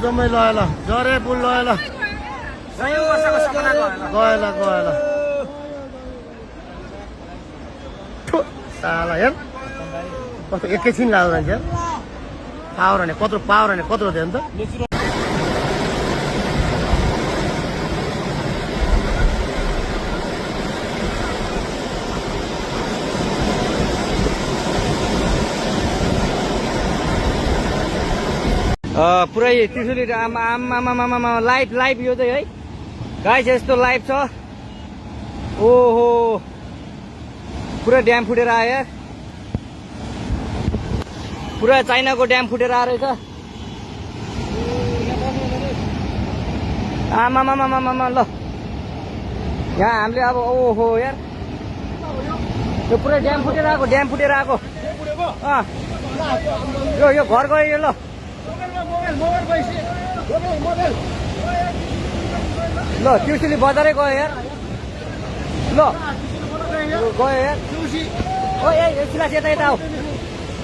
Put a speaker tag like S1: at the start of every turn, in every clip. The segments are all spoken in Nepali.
S1: जम्मै ल जरे पुल ल गएल साला हेर कस्तो एकैछिन लाग्दो रहेछ पावर हाने कत्रो थियो नि त पुरै त्रिशुली आमा लाइभ यो चाहिँ है गाइस यस्तो लाइभ छ ओहो पुरा ड्याम फुटेर आयो यार पुरा चाइनाको ड्याम फुटेर आएर रहेछ आमा ल यहाँ हामीले अब ओहो यार यो पुरै ड्याम फुटेर आएको यो घर गयो यो ल ल त्रिशुली बजारै गयो यार ल गयो यार ओ ए सिलास यता आऊ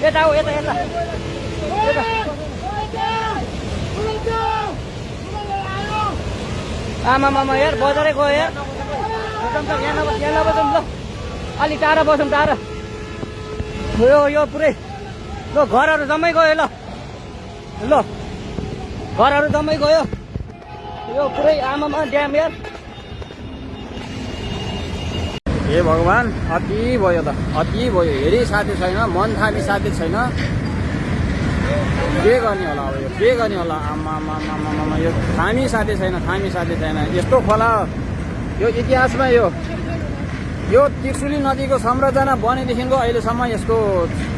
S1: यता आमा यार बजारै गयो यार यहाँ नबसौँ ल अलि टाढा बसौँ टाढा यो पुरै ल घरहरू जम्मै गयो ल घरहरू जम्मै गयो यो पुरै आमामा ड्याम यार हे भगवान अति भयो हेरी साथी छैन मन थामी साथी छैन के गर्ने होला अब यो के गर्ने होला आमा यो थामी साथी छैन यस्तो खोला यो इतिहासमा यो त्रिशुली नदीको संरचना बनेदेखिको अहिलेसम्म यस्तो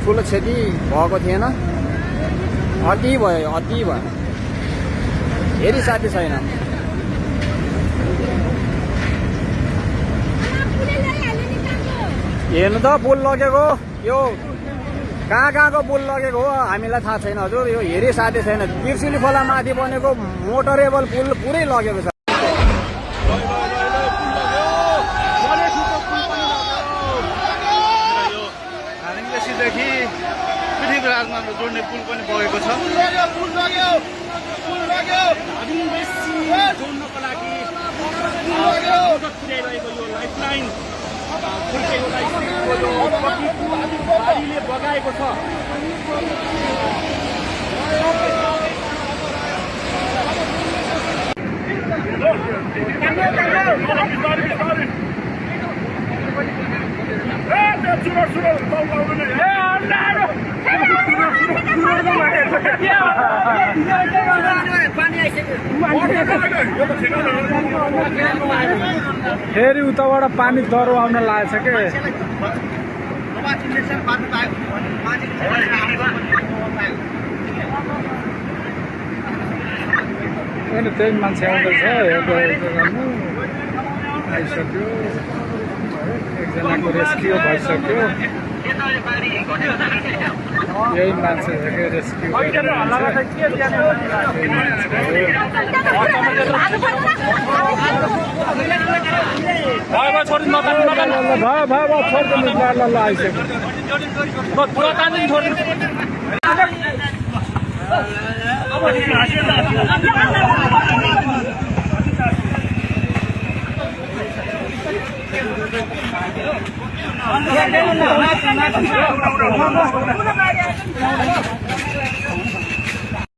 S1: ठुलो क्षति भएको थिएन अति भयो हेरी साथी छैन हेर्नु त पुल लगेको यो कहाँको पुल लगेको हो हामीलाई थाहा छैन हजुर यो हेरी साथी छैन त्रिशुली खोला माथि बनेको मोटरेबल पुल पुरै लगेको छ
S2: जोड्ने पुल पनि बगेको छ जोड्नको लागि पुर्याइरहेको यो लाइफलाइन बाढीले बगाएको छ
S3: फेरि उताबाट पानी दह्रो आउन लागेछ के त्यही मान्छे आउँदैछ आइसक्यो एकजनाको रेस्क्यु भइसक्यो यही मान्छे रेस्क्यु आइसक्यो